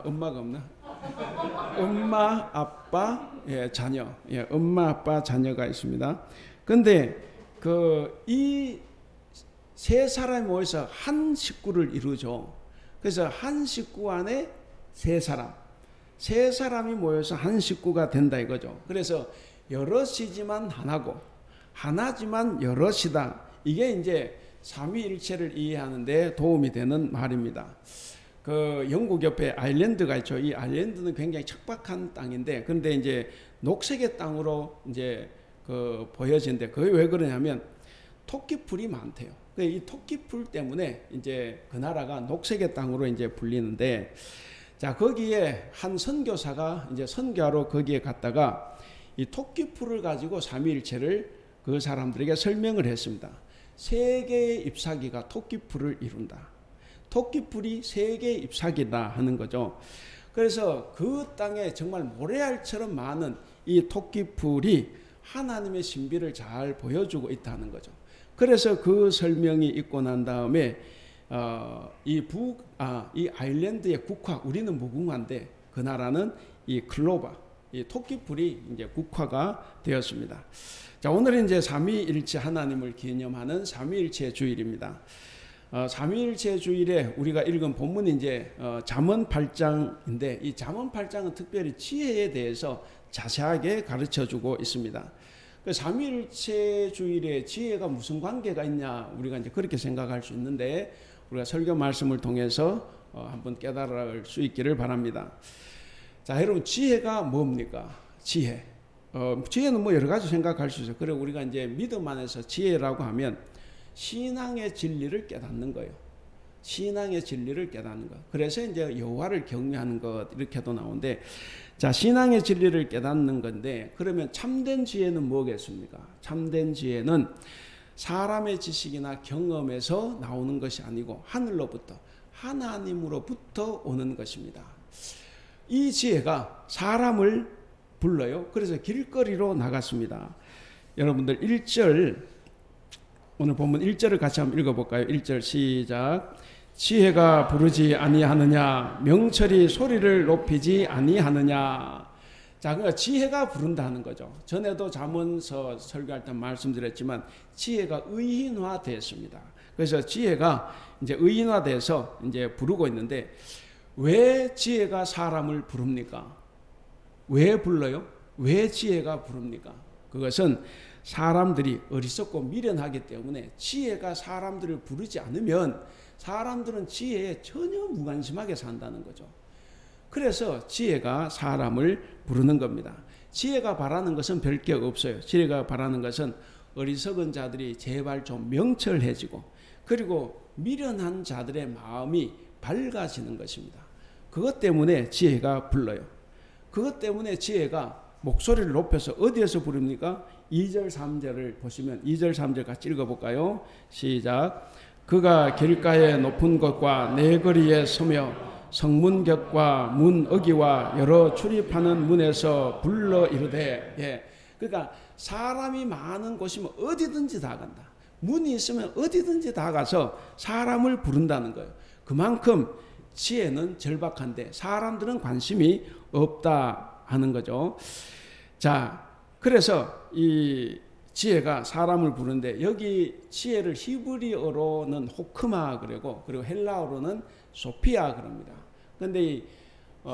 엄마가 없나? 엄마, 아빠, 예, 자녀. 예, 엄마, 아빠, 자녀가 있습니다. 근데 이 세 사람이 모여서 한 식구를 이루죠. 그래서 한 식구 안에 세 사람이 모여서 한 식구가 된다 이거죠. 그래서 여럿이지만 하나고, 하나지만 여럿이다. 이게 이제 삼위일체를 이해하는 데 도움이 되는 말입니다. 영국 옆에 아일랜드가 있죠. 이 아일랜드는 굉장히 척박한 땅인데, 그런데 이제 녹색의 땅으로 이제 보여지는데, 그게 왜 그러냐면 토끼풀이 많대요. 이 토끼풀 때문에 이제 그 나라가 녹색의 땅으로 이제 불리는데, 자, 거기에 한 선교사가 이제 선교하러 거기에 갔다가 이 토끼풀을 가지고 삼위일체를 그 사람들에게 설명을 했습니다. 세 개의 잎사귀가 토끼풀을 이룬다. 토끼풀이 세 개의 잎사귀다 하는 거죠. 그래서 그 땅에 정말 모래알처럼 많은 이 토끼풀이 하나님의 신비를 잘 보여주고 있다는 거죠. 그래서 그 설명이 있고 난 다음에 이 아일랜드의 국화, 우리는 무궁화인데 그 나라는 이 클로바, 이 토끼풀이 이제 국화가 되었습니다. 자, 오늘은 이제 삼위일체 하나님을 기념하는 삼위일체 주일입니다. 삼위일체 주일에 우리가 읽은 본문이 이제 잠언 8장인데, 이 잠언 8장은 특별히 지혜에 대해서 자세하게 가르쳐주고 있습니다. 삼위일체 주일에 지혜가 무슨 관계가 있냐, 우리가 이제 그렇게 생각할 수 있는데, 우리가 설교 말씀을 통해서 한번 깨달을 수 있기를 바랍니다. 자, 여러분, 지혜가 뭡니까? 지혜는 뭐 여러 가지 생각할 수 있어요. 그래, 우리가 이제 믿음 안에서 지혜라고 하면 신앙의 진리를 깨닫는 거예요. 신앙의 진리를 깨닫는 것. 그래서 이제 여호와를 경외하는 것, 이렇게도 나오는데, 자, 신앙의 진리를 깨닫는 건데, 그러면 참된 지혜는 뭐겠습니까? 참된 지혜는 사람의 지식이나 경험에서 나오는 것이 아니고 하늘로부터, 하나님으로부터 오는 것입니다. 이 지혜가 사람을 불러요. 그래서 길거리로 나갔습니다. 여러분들 1절, 오늘 본문 1절을 같이 한번 읽어볼까요? 1절 시작. 지혜가 부르지 아니하느냐, 명철이 소리를 높이지 아니하느냐. 자, 그러니까 지혜가 부른다는 거죠. 전에도 잠언서 설교할 때 말씀드렸지만 지혜가 의인화됐습니다. 그래서 지혜가 이제 의인화돼서 이제 부르고 있는데, 왜 지혜가 사람을 부릅니까? 왜 불러요? 왜 지혜가 부릅니까? 그것은 사람들이 어리석고 미련하기 때문에 지혜가 사람들을 부르지 않으면 사람들은 지혜에 전혀 무관심하게 산다는 거죠. 그래서 지혜가 사람을 부르는 겁니다. 지혜가 바라는 것은 별 게 없어요. 지혜가 바라는 것은 어리석은 자들이 제발 좀 명철해지고, 그리고 미련한 자들의 마음이 밝아지는 것입니다. 그것 때문에 지혜가 불러요. 그것 때문에 지혜가 목소리를 높여서 어디에서 부릅니까? 2절 3절을 보시면 2절 3절 같이 읽어볼까요? 시작. 그가 길가의 높은 곳과 내 거리에 서며 성문 곁과 문 어기와 여러 출입하는 문에서 불러 이르되. 예. 그러니까 사람이 많은 곳이면 어디든지 다 간다. 문이 있으면 어디든지 다 가서 사람을 부른다는 거예요. 그만큼 지혜는 절박한데 사람들은 관심이 없다 하는 거죠. 자, 그래서 이 지혜가 사람을 부르는데, 여기 지혜를 히브리어로는 호크마 그러고, 그리고 헬라어로는 소피아 그럽니다. 그런데 이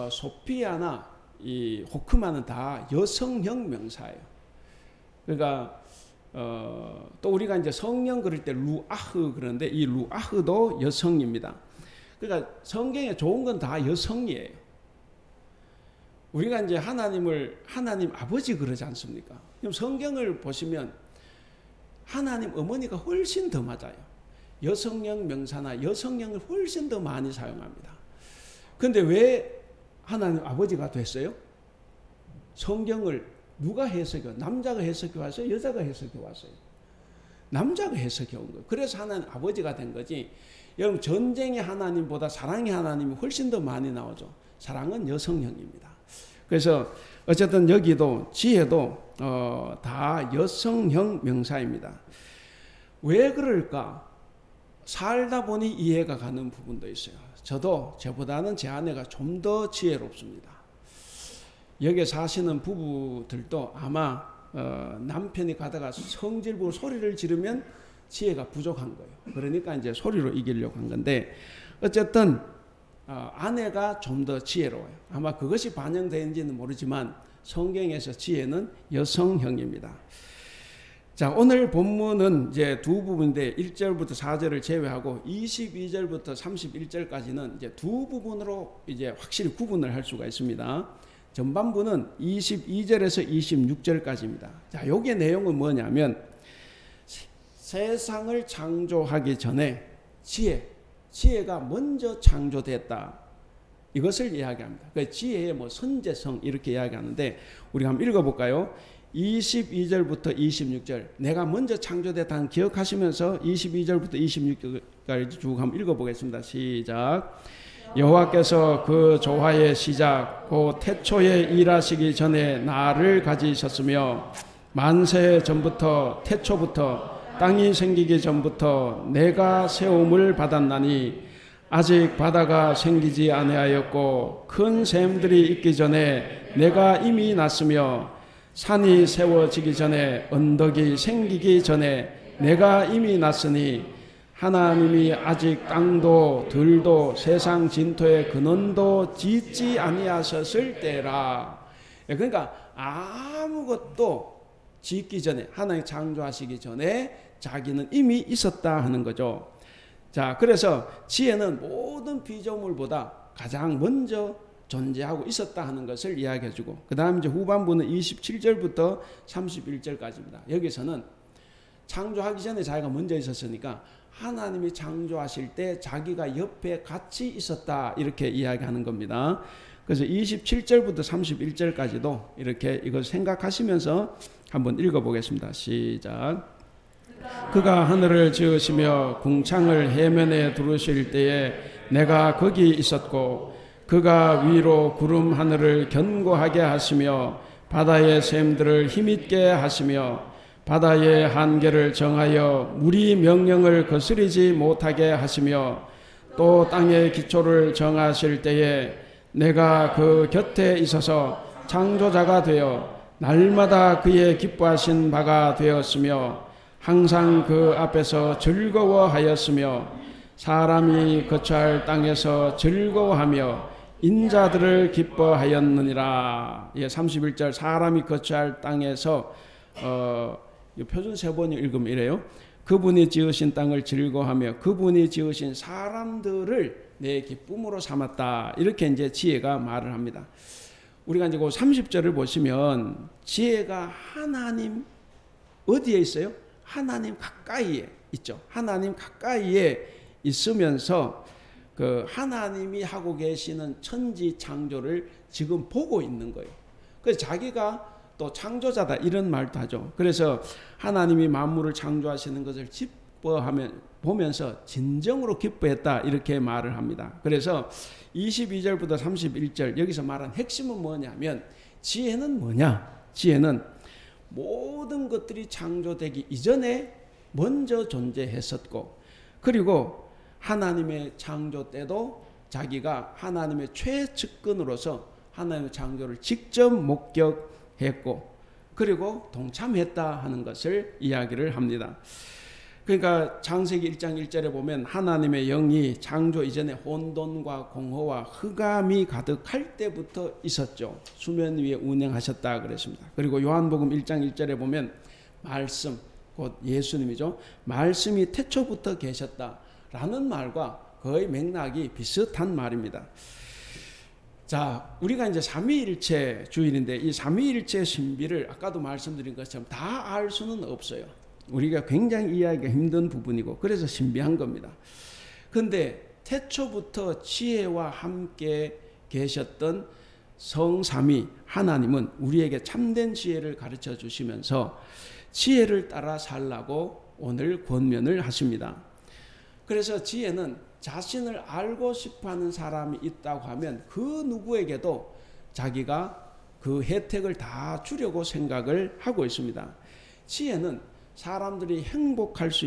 소피아나 이 호크마는 다 여성형 명사예요. 그러니까 또 우리가 이제 성령 그럴 때 루아흐 그러는데, 이 루아흐도 여성입니다. 그러니까 성경에 좋은 건 다 여성이에요. 우리가 이제 하나님 아버지 그러지 않습니까? 그럼 성경을 보시면 하나님 어머니가 훨씬 더 맞아요. 여성형 명사나 여성형을 훨씬 더 많이 사용합니다. 그런데 왜 하나님 아버지가 됐어요? 성경을 누가 해석해? 남자가 해석해 왔어요? 여자가 해석해 왔어요? 남자가 해석해 온 거예요. 그래서 하나님 아버지가 된 거지. 여러분, 전쟁의 하나님보다 사랑의 하나님이 훨씬 더 많이 나오죠. 사랑은 여성형입니다. 그래서 어쨌든 여기도 지혜도 다 여성형 명사입니다. 왜 그럴까? 살다 보니 이해가 가는 부분도 있어요. 저도 저보다는 제 아내가 좀 더 지혜롭습니다. 여기 사시는 부부들도 아마 남편이 가다가 성질부로 소리를 지르면 지혜가 부족한 거예요. 그러니까 이제 소리로 이기려고 한 건데 어쨌든 아내가 좀 더 지혜로워요. 아마 그것이 반영되는지는 모르지만 성경에서 지혜는 여성형입니다. 자, 오늘 본문은 이제 두 부분인데 1절부터 4절을 제외하고 22절부터 31절까지는 이제 두 부분으로 이제 확실히 구분을 할 수가 있습니다. 전반부는 22절에서 26절까지입니다. 자, 여기의 내용은 뭐냐면 세상을 창조하기 전에 지혜가 먼저 창조됐다. 이것을 이야기합니다. 그 지혜의 뭐 선재성 이렇게 이야기하는데 우리가 한번 읽어볼까요? 22절부터 26절 내가 먼저 창조됐다는 기억하시면서 22절부터 26절까지 쭉 한번 읽어보겠습니다. 시작. 여호와께서 그 조화의 시작 곧 태초에 일하시기 전에 나를 가지셨으며 만세 전부터 태초부터 땅이 생기기 전부터 내가 세움을 받았나니 아직 바다가 생기지 아니하였고 큰 샘들이 있기 전에 내가 이미 났으며 산이 세워지기 전에 언덕이 생기기 전에 내가 이미 났으니 하나님이 아직 땅도 들도 세상 진토의 근원도 짓지 아니하셨을 때라. 그러니까 아무것도 짓기 전에 하나님 창조하시기 전에 자기는 이미 있었다 하는 거죠. 자, 그래서 지혜는 모든 피조물보다 가장 먼저 존재하고 있었다 하는 것을 이야기해주고 그 다음 이제 후반부는 27절부터 31절까지입니다. 여기서는 창조하기 전에 자기가 먼저 있었으니까 하나님이 창조하실 때 자기가 옆에 같이 있었다 이렇게 이야기하는 겁니다. 그래서 27절부터 31절까지도 이렇게 이걸 생각하시면서 한번 읽어보겠습니다. 시작. 그가 하늘을 지으시며 궁창을 해면에 두르실 때에 내가 거기 있었고 그가 위로 구름 하늘을 견고하게 하시며 바다의 샘들을 힘있게 하시며 바다의 한계를 정하여 물이 명령을 거스리지 못하게 하시며 또 땅의 기초를 정하실 때에 내가 그 곁에 있어서 창조자가 되어 날마다 그의 기뻐하신 바가 되었으며 항상 그 앞에서 즐거워하였으며 사람이 거처할 땅에서 즐거워하며 인자들을 기뻐하였느니라. 예, 31절 사람이 거처할 땅에서 표준 세 번을 읽으면 이래요. 그분이 지으신 땅을 즐거워하며 그분이 지으신 사람들을 내 기쁨으로 삼았다. 이렇게 이제 지혜가 말을 합니다. 우리가 이제 그 30절을 보시면 지혜가 하나님 어디에 있어요? 하나님 가까이에 있죠. 하나님 가까이에 있으면서 그 하나님이 하고 계시는 천지 창조를 지금 보고 있는 거예요. 그래서 자기가 또 창조자다 이런 말도 하죠. 그래서 하나님이 만물을 창조하시는 것을 보면서 진정으로 기뻐했다 이렇게 말을 합니다. 그래서 22절부터 31절 여기서 말한 핵심은 뭐냐면 지혜는 뭐냐? 지혜는 모든 것들이 창조되기 이전에 먼저 존재했었고 그리고 하나님의 창조 때도 자기가 하나님의 최측근으로서 하나님의 창조를 직접 목격했고 그리고 동참했다 하는 것을 이야기를 합니다. 그러니까 창세기 1장 1절에 보면 하나님의 영이 창조 이전에 혼돈과 공허와 흑암이 가득할 때부터 있었죠. 수면 위에 운행하셨다 그랬습니다. 그리고 요한복음 1장 1절에 보면 말씀 곧 예수님이죠. 말씀이 태초부터 계셨다라는 말과 거의 맥락이 비슷한 말입니다. 자, 우리가 이제 삼위일체 주일인데 이 삼위일체 신비를 아까도 말씀드린 것처럼 다 알 수는 없어요. 우리가 굉장히 이해하기가 힘든 부분이고 그래서 신비한 겁니다. 그런데 태초부터 지혜와 함께 계셨던 성삼위 하나님은 우리에게 참된 지혜를 가르쳐 주시면서 지혜를 따라 살라고 오늘 권면을 하십니다. 그래서 지혜는 자신을 알고 싶어하는 사람이 있다고 하면 그 누구에게도 자기가 그 혜택을 다 주려고 생각을 하고 있습니다. 지혜는 사람들이 행복할 수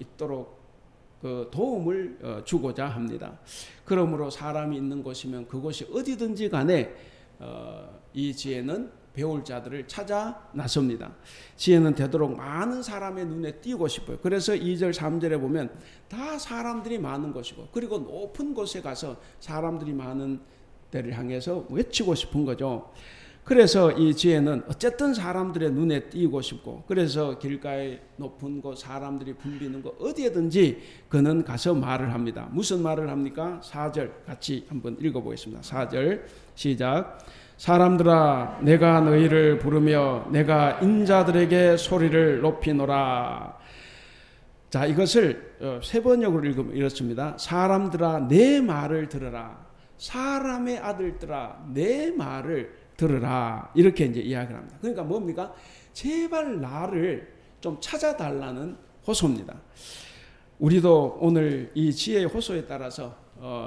있도록 그 도움을 주고자 합니다. 그러므로 사람이 있는 곳이면 그곳이 어디든지 간에 이 지혜는 배울 자들을 찾아 나섭니다. 지혜는 되도록 많은 사람의 눈에 띄고 싶어요. 그래서 2절 3절에 보면 다 사람들이 많은 곳이고 그리고 높은 곳에 가서 사람들이 많은 데를 향해서 외치고 싶은 거죠. 그래서 이 지혜는 어쨌든 사람들의 눈에 띄고 싶고 그래서 길가에 높은 곳 사람들이 붐비는 곳 어디에든지 그는 가서 말을 합니다. 무슨 말을 합니까? 4절 같이 한번 읽어보겠습니다. 4절 시작. 사람들아 내가 너희를 부르며 내가 인자들에게 소리를 높이노라. 자, 이것을 세 번역으로 읽으면 이렇습니다. 사람들아 내 말을 들으라. 사람의 아들들아 내 말을 들으라. 이렇게 이제 이야기를 합니다. 그러니까 뭡니까? 제발 나를 좀 찾아달라는 호소입니다. 우리도 오늘 이 지혜의 호소에 따라서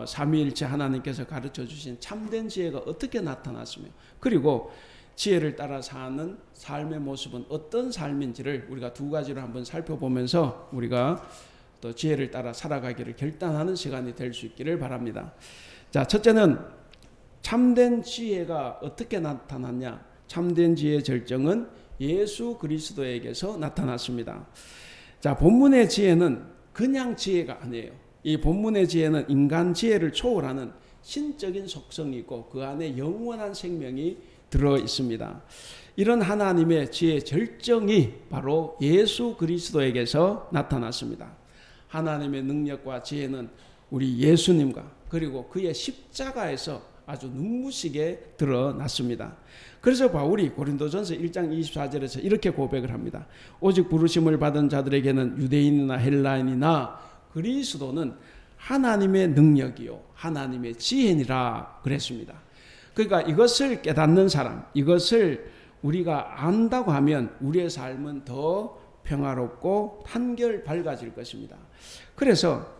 삼위일체 하나님께서 가르쳐 주신 참된 지혜가 어떻게 나타났으며 그리고 지혜를 따라 사는 삶의 모습은 어떤 삶인지를 우리가 두 가지로 한번 살펴보면서 우리가 또 지혜를 따라 살아가기를 결단하는 시간이 될 수 있기를 바랍니다. 자, 첫째는 참된 지혜가 어떻게 나타났냐? 참된 지혜의 절정은 예수 그리스도에게서 나타났습니다. 자, 본문의 지혜는 그냥 지혜가 아니에요. 이 본문의 지혜는 인간 지혜를 초월하는 신적인 속성이 있고 그 안에 영원한 생명이 들어 있습니다. 이런 하나님의 지혜의 절정이 바로 예수 그리스도에게서 나타났습니다. 하나님의 능력과 지혜는 우리 예수님과 그리고 그의 십자가에서 아주 눈부시게 드러났습니다. 그래서 바울이 고린도전서 1장 24절에서 이렇게 고백을 합니다. 오직 부르심을 받은 자들에게는 유대인이나 헬라인이나 그리스도는 하나님의 능력이요 하나님의 지혜니라 그랬습니다. 그러니까 이것을 깨닫는 사람, 이것을 우리가 안다고 하면 우리의 삶은 더 평화롭고 한결 밝아질 것입니다. 그래서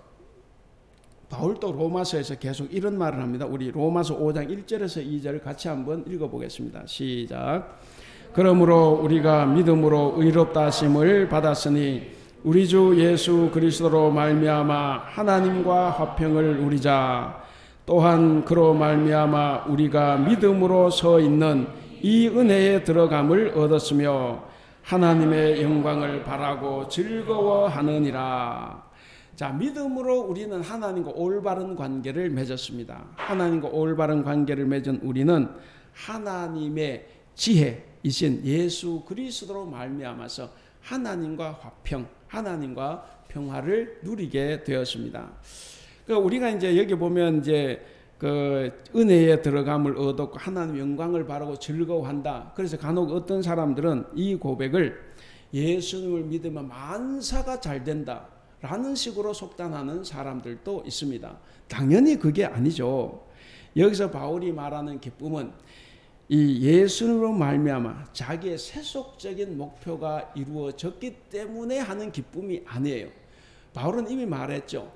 바울도 로마서에서 계속 이런 말을 합니다. 우리 로마서 5장 1절에서 2절 같이 한번 읽어보겠습니다. 시작. 그러므로 우리가 믿음으로 의롭다 하심을 받았으니 우리 주 예수 그리스도로 말미암아 하나님과 화평을 누리자. 또한 그로 말미암아 우리가 믿음으로 서 있는 이 은혜에 들어감을 얻었으며 하나님의 영광을 바라고 즐거워하느니라. 자, 믿음으로 우리는 하나님과 올바른 관계를 맺었습니다. 하나님과 올바른 관계를 맺은 우리는 하나님의 지혜이신 예수 그리스도로 말미암아서 하나님과 화평, 하나님과 평화를 누리게 되었습니다. 그러니까 우리가 이제 여기 보면 이제 그 은혜에 들어감을 얻었고 하나님 영광을 바라고 즐거워한다. 그래서 간혹 어떤 사람들은 이 고백을 예수님을 믿으면 만사가 잘 된다 라는 식으로 속단하는 사람들도 있습니다. 당연히 그게 아니죠. 여기서 바울이 말하는 기쁨은 이 예수님으로 말미암아 자기의 세속적인 목표가 이루어졌기 때문에 하는 기쁨이 아니에요. 바울은 이미 말했죠.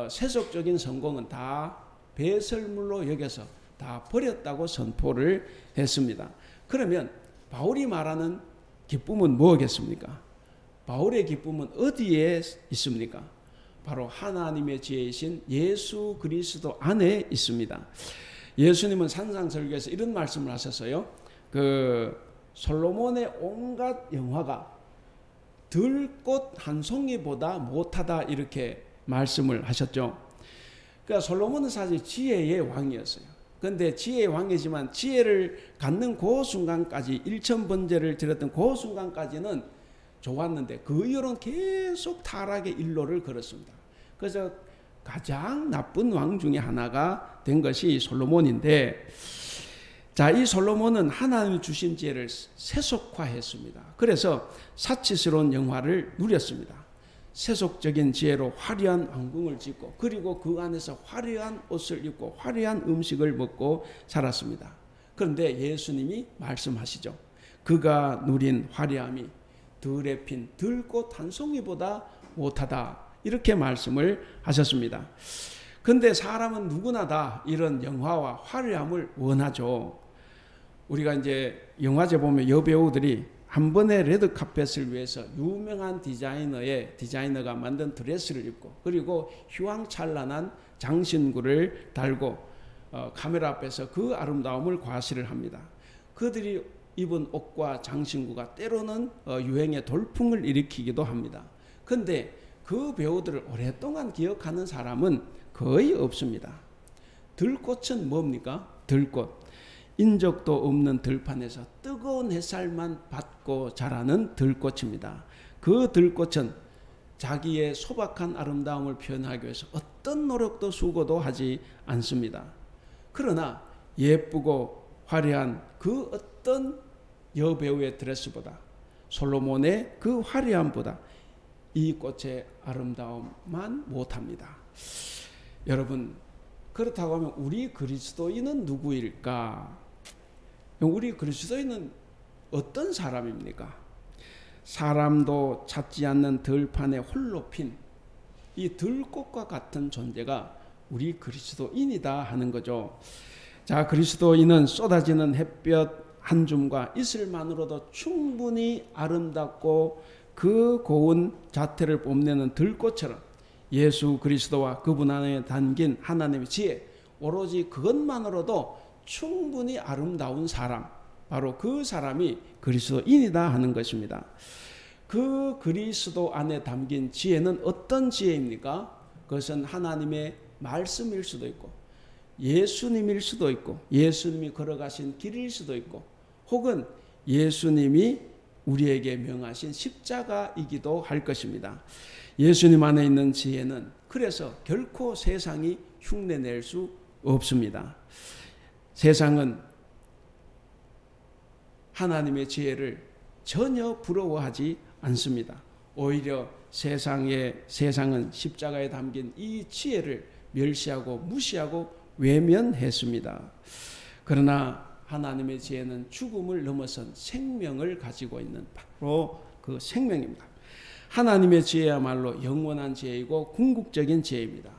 세속적인 성공은 다 배설물로 여겨서 다 버렸다고 선포를 했습니다. 그러면 바울이 말하는 기쁨은 뭐겠습니까? 바울의 기쁨은 어디에 있습니까? 바로 하나님의 지혜이신 예수 그리스도 안에 있습니다. 예수님은 산상설교에서 이런 말씀을 하셨어요. 그 솔로몬의 온갖 영화가 들꽃 한 송이보다 못하다 이렇게 말씀을 하셨죠. 그러니까 솔로몬은 사실 지혜의 왕이었어요. 그런데 지혜의 왕이지만 지혜를 갖는 그 순간까지 일천번제를 드렸던 그 순간까지는 좋았는데 그 이후로는 계속 타락의 일로를 걸었습니다. 그래서 가장 나쁜 왕 중에 하나가 된 것이 솔로몬인데, 자, 이 솔로몬은 하나님이 주신 지혜를 세속화했습니다. 그래서 사치스러운 영화를 누렸습니다. 세속적인 지혜로 화려한 왕궁을 짓고 그리고 그 안에서 화려한 옷을 입고 화려한 음식을 먹고 살았습니다. 그런데 예수님이 말씀하시죠. 그가 누린 화려함이 들에 핀 들꽃 한 송이보다 못하다 이렇게 말씀을 하셨습니다. 그런데 사람은 누구나 다 이런 영화와 화려함을 원하죠. 우리가 이제 영화제 보면 여배우들이 한 번의 레드 카펫을 위해서 유명한 디자이너가 만든 드레스를 입고 그리고 휘황찬란한 장신구를 달고 카메라 앞에서 그 아름다움을 과시를 합니다. 그들이 입은 옷과 장신구가 때로는 유행의 돌풍을 일으키기도 합니다. 그런데 그 배우들을 오랫동안 기억하는 사람은 거의 없습니다. 들꽃은 뭡니까? 들꽃. 인적도 없는 들판에서 뜨거운 햇살만 받고 자라는 들꽃입니다. 그 들꽃은 자기의 소박한 아름다움을 표현하기 위해서 어떤 노력도 수고도 하지 않습니다. 그러나 예쁘고 화려한 그 어떤 여배우의 드레스보다 솔로몬의 그 화려함보다 이 꽃의 아름다움만 못합니다. 여러분, 그렇다고 하면 우리 그리스도인은 누구일까? 우리 그리스도인은 어떤 사람입니까? 사람도 찾지 않는 들판에 홀로 핀 이 들꽃과 같은 존재가 우리 그리스도인이다 하는 거죠. 자, 그리스도인은 쏟아지는 햇볕 한 줌과 이슬만으로도 충분히 아름답고 그 고운 자태를 뽐내는 들꽃처럼 예수 그리스도와 그분 안에 담긴 하나님의 지혜, 오로지 그것만으로도 충분히 아름다운 사람, 바로 그 사람이 그리스도인이다 하는 것입니다. 그 그리스도 안에 담긴 지혜는 어떤 지혜입니까? 그것은 하나님의 말씀일 수도 있고 예수님일 수도 있고 예수님이 걸어가신 길일 수도 있고 혹은 예수님이 우리에게 명하신 십자가이기도 할 것입니다. 예수님 안에 있는 지혜는 그래서 결코 세상이 흉내낼 수 없습니다. 세상은 하나님의 지혜를 전혀 부러워하지 않습니다. 오히려 세상은 십자가에 담긴 이 지혜를 멸시하고 무시하고 외면했습니다. 그러나 하나님의 지혜는 죽음을 넘어선 생명을 가지고 있는 바로 그 생명입니다. 하나님의 지혜야말로 영원한 지혜이고 궁극적인 지혜입니다.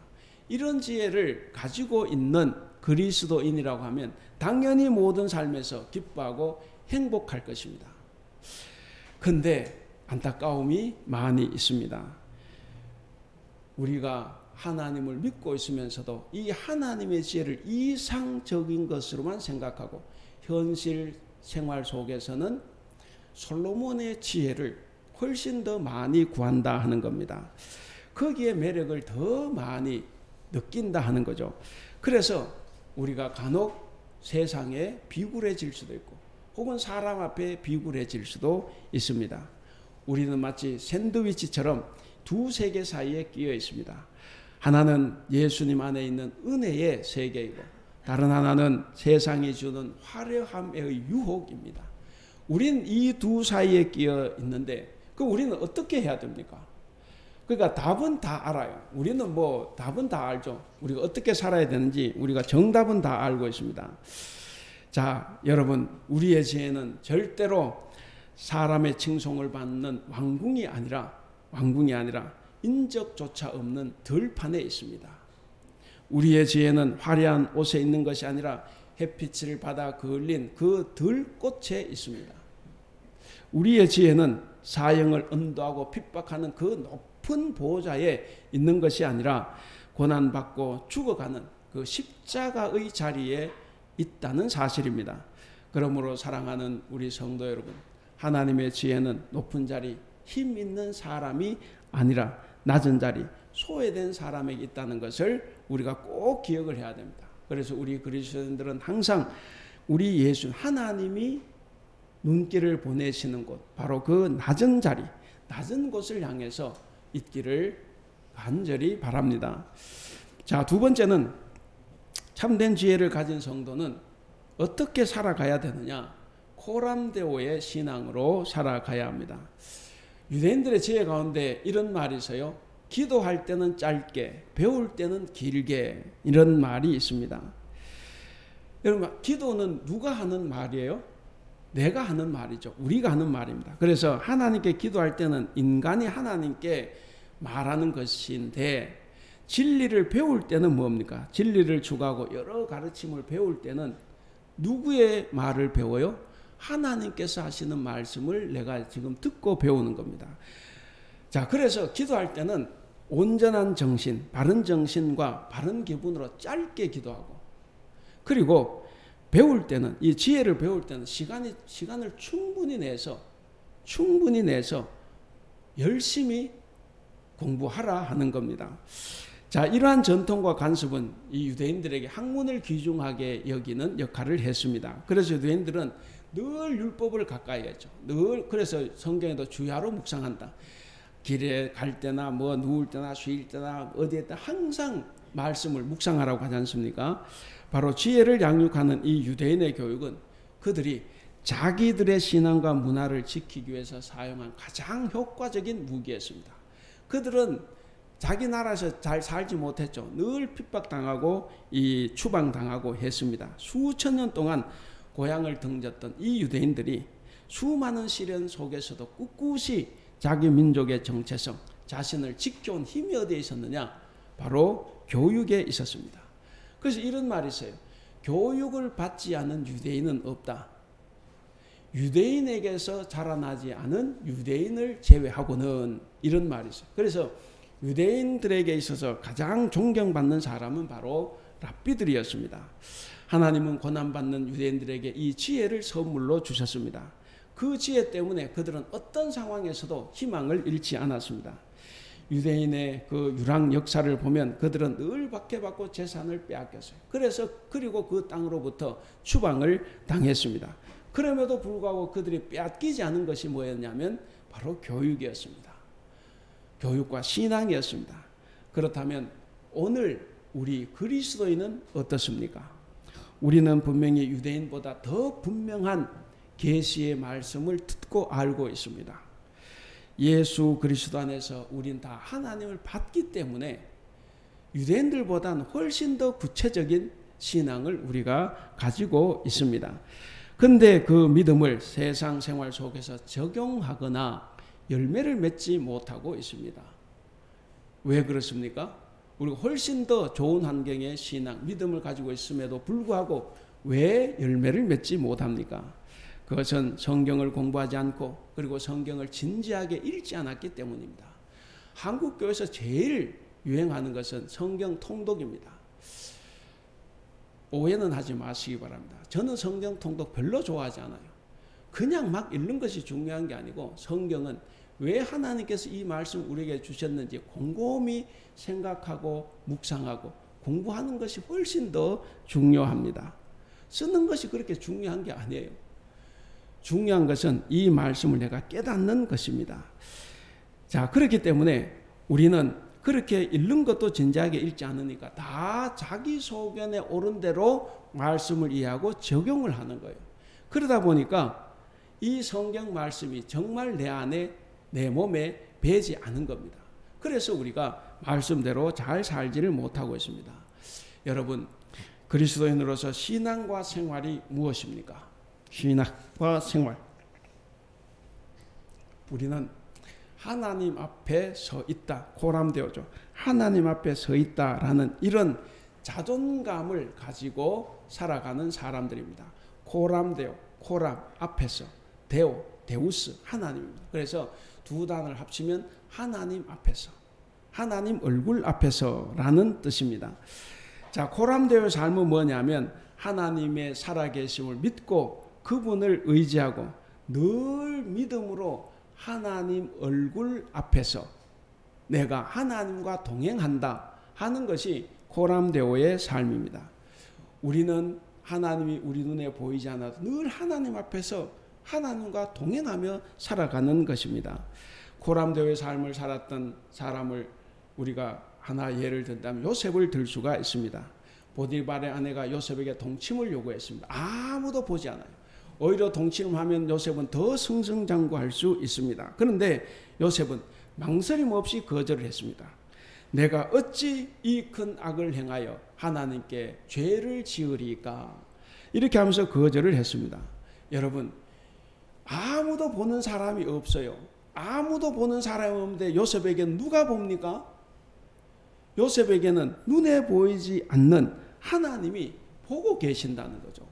이런 지혜를 가지고 있는 그리스도인이라고 하면 당연히 모든 삶에서 기뻐하고 행복할 것입니다. 그런데 안타까움이 많이 있습니다. 우리가 하나님을 믿고 있으면서도 이 하나님의 지혜를 이상적인 것으로만 생각하고 현실 생활 속에서는 솔로몬의 지혜를 훨씬 더 많이 구한다 하는 겁니다. 거기에 매력을 더 많이 느낀다 하는 거죠. 그래서 우리가 간혹 세상에 비굴해질 수도 있고 혹은 사람 앞에 비굴해질 수도 있습니다. 우리는 마치 샌드위치처럼 두 세계 사이에 끼어 있습니다. 하나는 예수님 안에 있는 은혜의 세계이고 다른 하나는 세상이 주는 화려함의 유혹입니다. 우린 이 두 사이에 끼어 있는데 우리는 어떻게 해야 됩니까? 그러니까 답은 다 알아요. 우리는 답은 다 알죠. 우리가 어떻게 살아야 되는지 우리가 정답은 다 알고 있습니다. 자, 여러분, 우리의 지혜는 절대로 사람의 칭송을 받는 왕궁이 아니라 인적조차 없는 들판에 있습니다. 우리의 지혜는 화려한 옷에 있는 것이 아니라 햇빛을 받아 그을린 그 들꽃에 있습니다. 우리의 지혜는 사형을 언도하고 핍박하는 그 높은 보좌에 있는 것이 아니라 고난받고 죽어가는 그 십자가의 자리에 있다는 사실입니다. 그러므로 사랑하는 우리 성도 여러분, 하나님의 지혜는 높은 자리, 힘 있는 사람이 아니라 낮은 자리, 소외된 사람에게 있다는 것을 우리가 꼭 기억을 해야 됩니다. 그래서 우리 그리스도인들은 항상 우리 예수 하나님이 눈길을 보내시는 곳, 바로 그 낮은 자리, 낮은 곳을 향해서 있기를 간절히 바랍니다. 자, 두 번째는 참된 지혜를 가진 성도는 어떻게 살아가야 되느냐? 코람데오의 신앙으로 살아가야 합니다. 유대인들의 지혜 가운데 이런 말이 있어요. 기도할 때는 짧게, 배울 때는 길게, 이런 말이 있습니다. 여러분, 기도는 누가 하는 말이에요? 내가 하는 말이죠. 우리가 하는 말입니다. 그래서 하나님께 기도할 때는 인간이 하나님께 말하는 것인데, 진리를 배울 때는 뭡니까? 진리를 추구하고 여러 가르침을 배울 때는 누구의 말을 배워요? 하나님께서 하시는 말씀을 내가 지금 듣고 배우는 겁니다. 자, 그래서 기도할 때는 온전한 정신, 바른 정신과 바른 기분으로 짧게 기도하고, 그리고 배울 때는, 이 지혜를 배울 때는 시간을 충분히 내서 열심히 공부하라 하는 겁니다. 자, 이러한 전통과 관습은 이 유대인들에게 학문을 귀중하게 여기는 역할을 했습니다. 그래서 유대인들은 늘 율법을 가까이 했죠. 늘, 그래서 성경에도 주야로 묵상한다. 길에 갈 때나 뭐 누울 때나 쉴 때나 어디에 다 항상 말씀을 묵상하라고 하지 않습니까? 바로 지혜를 양육하는 이 유대인의 교육은 그들이 자기들의 신앙과 문화를 지키기 위해서 사용한 가장 효과적인 무기였습니다. 그들은 자기 나라에서 잘 살지 못했죠. 늘 핍박당하고 이 추방당하고 했습니다. 수천 년 동안 고향을 등졌던 이 유대인들이 수많은 시련 속에서도 꿋꿋이 자기 민족의 정체성, 자신을 지켜온 힘이 어디에 있었느냐? 바로 교육에 있었습니다. 그래서 이런 말이 있어요. 교육을 받지 않은 유대인은 없다. 유대인에게서 자라나지 않은 유대인을 제외하고는, 이런 말이 있어요. 그래서 유대인들에게 있어서 가장 존경받는 사람은 바로 랍비들이었습니다. 하나님은 고난받는 유대인들에게 이 지혜를 선물로 주셨습니다. 그 지혜 때문에 그들은 어떤 상황에서도 희망을 잃지 않았습니다. 유대인의 그 유랑 역사를 보면 그들은 늘 박해받고 재산을 빼앗겼어요. 그리고 그 땅으로부터 추방을 당했습니다. 그럼에도 불구하고 그들이 빼앗기지 않은 것이 뭐였냐면 바로 교육이었습니다. 교육과 신앙이었습니다. 그렇다면 오늘 우리 그리스도인은 어떻습니까? 우리는 분명히 유대인보다 더 분명한 계시의 말씀을 듣고 알고 있습니다. 예수 그리스도 안에서 우린 다 하나님을 받기 때문에 유대인들보다는 훨씬 더 구체적인 신앙을 우리가 가지고 있습니다. 근데 그 믿음을 세상 생활 속에서 적용하거나 열매를 맺지 못하고 있습니다. 왜 그렇습니까? 우리가 훨씬 더 좋은 환경의 신앙, 믿음을 가지고 있음에도 불구하고 왜 열매를 맺지 못합니까? 그것은 성경을 공부하지 않고 그리고 성경을 진지하게 읽지 않았기 때문입니다. 한국 교회에서 제일 유행하는 것은 성경 통독입니다. 오해는 하지 마시기 바랍니다. 저는 성경 통독 별로 좋아하지 않아요. 그냥 막 읽는 것이 중요한 게 아니고 성경은 왜 하나님께서 이 말씀 우리에게 주셨는지 곰곰이 생각하고 묵상하고 공부하는 것이 훨씬 더 중요합니다. 쓰는 것이 그렇게 중요한 게 아니에요. 중요한 것은 이 말씀을 내가 깨닫는 것입니다. 자, 그렇기 때문에 우리는 그렇게 읽는 것도 진지하게 읽지 않으니까 다 자기 소견에 옳은 대로 말씀을 이해하고 적용을 하는 거예요. 그러다 보니까 이 성경 말씀이 정말 내 안에, 내 몸에 배지 않은 겁니다. 그래서 우리가 말씀대로 잘 살지를 못하고 있습니다. 여러분, 그리스도인으로서 신앙과 생활이 무엇입니까? 신앙과 생활. 우리는 하나님 앞에 서 있다. 코람데오죠. 하나님 앞에 서 있다라는 이런 자존감을 가지고 살아가는 사람들입니다. 코람데오, 코람 앞에서, 데오, 데우스, 하나님입니다. 그래서 두 단어를 합치면 하나님 앞에서, 하나님 얼굴 앞에서라는 뜻입니다. 자, 코람데오의 삶은 뭐냐면 하나님의 살아계심을 믿고 그분을 의지하고 늘 믿음으로 하나님 얼굴 앞에서 내가 하나님과 동행한다 하는 것이 코람데오의 삶입니다. 우리는 하나님이 우리 눈에 보이지 않아도 늘 하나님 앞에서 하나님과 동행하며 살아가는 것입니다. 코람데오의 삶을 살았던 사람을 우리가 하나 예를 든다면 요셉을 들 수가 있습니다. 보디발의 아내가 요셉에게 동침을 요구했습니다. 아무도 보지 않아요. 오히려 동침하면 요셉은 더 승승장구할 수 있습니다. 그런데 요셉은 망설임 없이 거절을 했습니다. 내가 어찌 이 큰 악을 행하여 하나님께 죄를 지으리까? 이렇게 하면서 거절을 했습니다. 여러분, 아무도 보는 사람이 없어요. 아무도 보는 사람이 없는데 요셉에게는 누가 봅니까? 요셉에게는 눈에 보이지 않는 하나님이 보고 계신다는 거죠.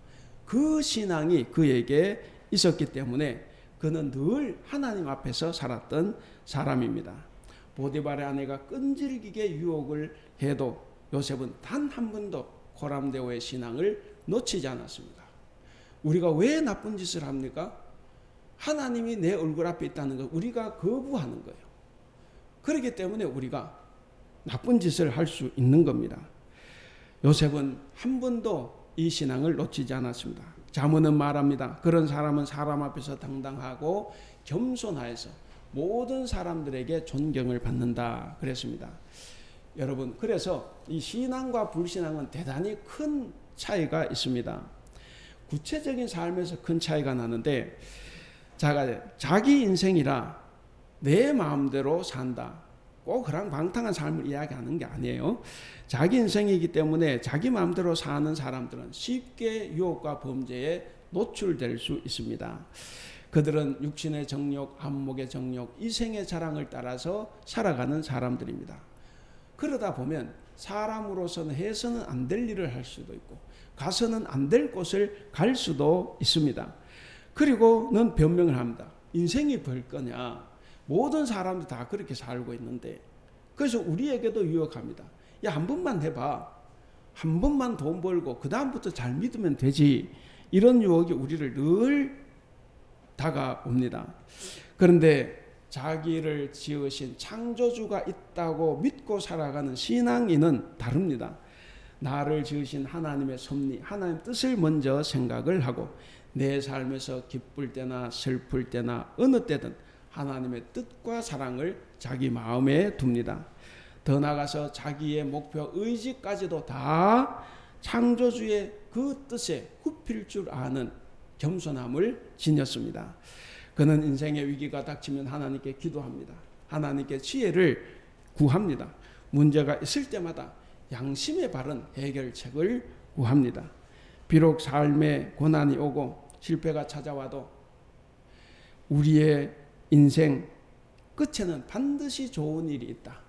그 신앙이 그에게 있었기 때문에 그는 늘 하나님 앞에서 살았던 사람입니다. 보디발의 아내가 끈질기게 유혹을 해도 요셉은 단 한 번도 고람대오의 신앙을 놓치지 않았습니다. 우리가 왜 나쁜 짓을 합니까? 하나님이 내 얼굴 앞에 있다는 걸 우리가 거부하는 거예요. 그렇기 때문에 우리가 나쁜 짓을 할 수 있는 겁니다. 요셉은 한 번도 이 신앙을 놓치지 않았습니다. 잠언은 말합니다. 그런 사람은 사람 앞에서 당당하고 겸손하여서 모든 사람들에게 존경을 받는다 그랬습니다. 여러분, 그래서 이 신앙과 불신앙은 대단히 큰 차이가 있습니다. 구체적인 삶에서 큰 차이가 나는데, 자기 인생이라 내 마음대로 산다, 꼭 그런 방탕한 삶을 이야기하는 게 아니에요. 자기 인생이기 때문에 자기 마음대로 사는 사람들은 쉽게 유혹과 범죄에 노출될 수 있습니다. 그들은 육신의 정욕, 안목의 정욕, 이생의 자랑을 따라서 살아가는 사람들입니다. 그러다 보면 사람으로서는 해서는 안 될 일을 할 수도 있고 가서는 안 될 곳을 갈 수도 있습니다. 그리고는 변명을 합니다. 인생이 벌 거냐? 모든 사람들 다 그렇게 살고 있는데. 그래서 우리에게도 유혹합니다. 야, 한 번만 해봐. 한 번만 돈 벌고 그 다음부터 잘 믿으면 되지. 이런 유혹이 우리를 늘 다가옵니다. 그런데 자기를 지으신 창조주가 있다고 믿고 살아가는 신앙인은 다릅니다. 나를 지으신 하나님의 섭리, 하나님 뜻을 먼저 생각을 하고 내 삶에서 기쁠 때나 슬플 때나 어느 때든 하나님의 뜻과 사랑을 자기 마음에 둡니다. 더 나아가서 자기의 목표, 의지까지도 다 창조주의 그 뜻에 굽힐 줄 아는 겸손함을 지녔습니다. 그는 인생의 위기가 닥치면 하나님께 기도합니다. 하나님께 지혜를 구합니다. 문제가 있을 때마다 양심에 바른 해결책을 구합니다. 비록 삶에 고난이 오고 실패가 찾아와도 우리의 인생 끝에는 반드시 좋은 일이 있다.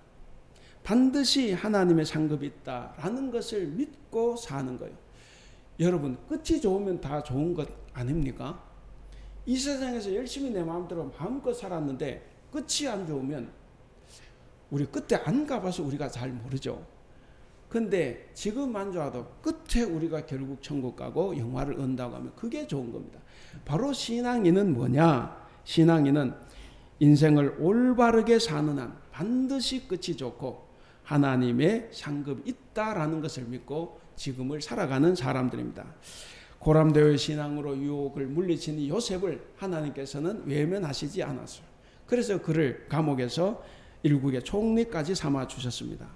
반드시 하나님의 상급이 있다라는 것을 믿고 사는 거예요. 여러분, 끝이 좋으면 다 좋은 것 아닙니까? 이 세상에서 열심히 내 마음대로 마음껏 살았는데 끝이 안 좋으면 우리 그때 안 가봐서 우리가 잘 모르죠. 근데 지금 안 좋아도 끝에 우리가 결국 천국 가고 영화를 얻는다고 하면 그게 좋은 겁니다. 바로 신앙인은 뭐냐? 신앙인은 인생을 올바르게 사는 한 반드시 끝이 좋고 하나님의 상급이 있다라는 것을 믿고 지금을 살아가는 사람들입니다. 고람되어의 신앙으로 유혹을 물리친 이 요셉을 하나님께서는 외면하시지 않았어요. 그래서 그를 감옥에서 일국의 총리까지 삼아 주셨습니다.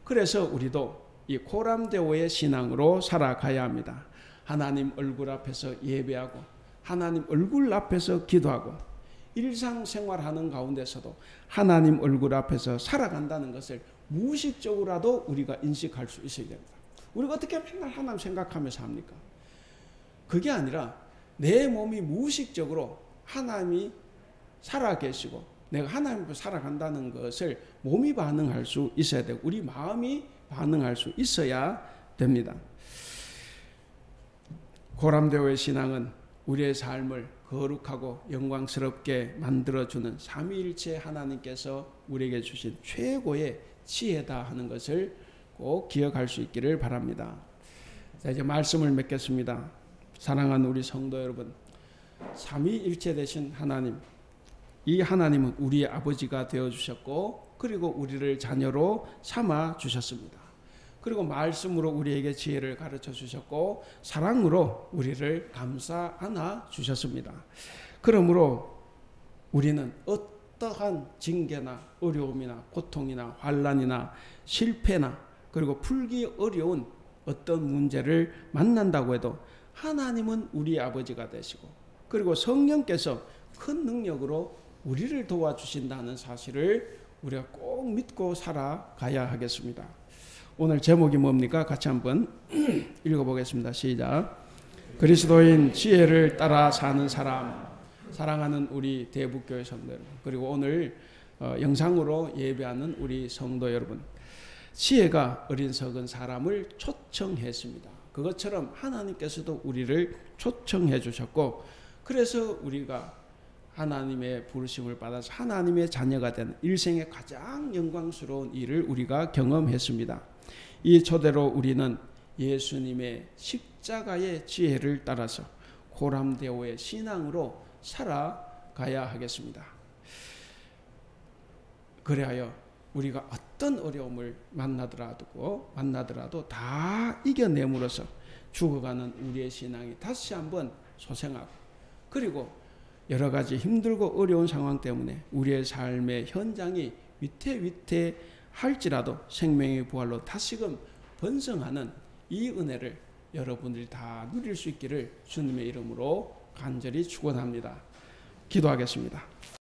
그래서 우리도 이 고람되어의 신앙으로 살아가야 합니다. 하나님 얼굴 앞에서 예배하고 하나님 얼굴 앞에서 기도하고 일상생활하는 가운데서도 하나님 얼굴 앞에서 살아간다는 것을 무의식적으로라도 우리가 인식할 수 있어야 됩니다. 우리가 어떻게 맨날 하나님 생각하면서 합니까? 그게 아니라 내 몸이 무의식적으로 하나님이 살아계시고 내가 하나님 앞에 살아간다는 것을 몸이 반응할 수 있어야 되고 우리 마음이 반응할 수 있어야 됩니다. 고람되어의 신앙은 우리의 삶을 거룩하고 영광스럽게 만들어주는 삼위일체 하나님께서 우리에게 주신 최고의 지혜다 하는 것을 꼭 기억할 수 있기를 바랍니다. 자, 이제 말씀을 맺겠습니다. 사랑하는 우리 성도 여러분, 삼위일체 되신 하나님, 이 하나님은 우리의 아버지가 되어주셨고 그리고 우리를 자녀로 삼아 주셨습니다. 그리고 말씀으로 우리에게 지혜를 가르쳐 주셨고 사랑으로 우리를 감싸 안아 주셨습니다. 그러므로 우리는 어떠한 징계나 어려움이나 고통이나 환난이나 실패나 그리고 풀기 어려운 어떤 문제를 만난다고 해도 하나님은 우리 아버지가 되시고 그리고 성령께서 큰 능력으로 우리를 도와주신다는 사실을 우리가 꼭 믿고 살아가야 하겠습니다. 오늘 제목이 뭡니까? 같이 한번 읽어보겠습니다. 시작. 그리스도인 지혜를 따라 사는 사람. 사랑하는 우리 대북교회 성도 여러분, 그리고 오늘 영상으로 예배하는 우리 성도 여러분, 지혜가 어린석은 사람을 초청했습니다. 그것처럼 하나님께서도 우리를 초청해 주셨고 그래서 우리가 하나님의 부르심을 받아서 하나님의 자녀가 된 일생의 가장 영광스러운 일을 우리가 경험했습니다. 이 초대로 우리는 예수님의 십자가의 지혜를 따라서 고람되오의 신앙으로 살아가야 하겠습니다. 그래야 우리가 어떤 어려움을 만나더라도 다 이겨내므로써 죽어가는 우리의 신앙이 다시 한번 소생하고, 그리고 여러 가지 힘들고 어려운 상황 때문에 우리의 삶의 현장이 위태위태할지라도 생명의 부활로 다시금 번성하는 이 은혜를 여러분들이 다 누릴 수 있기를 주님의 이름으로 간절히 축원합니다. 기도하겠습니다.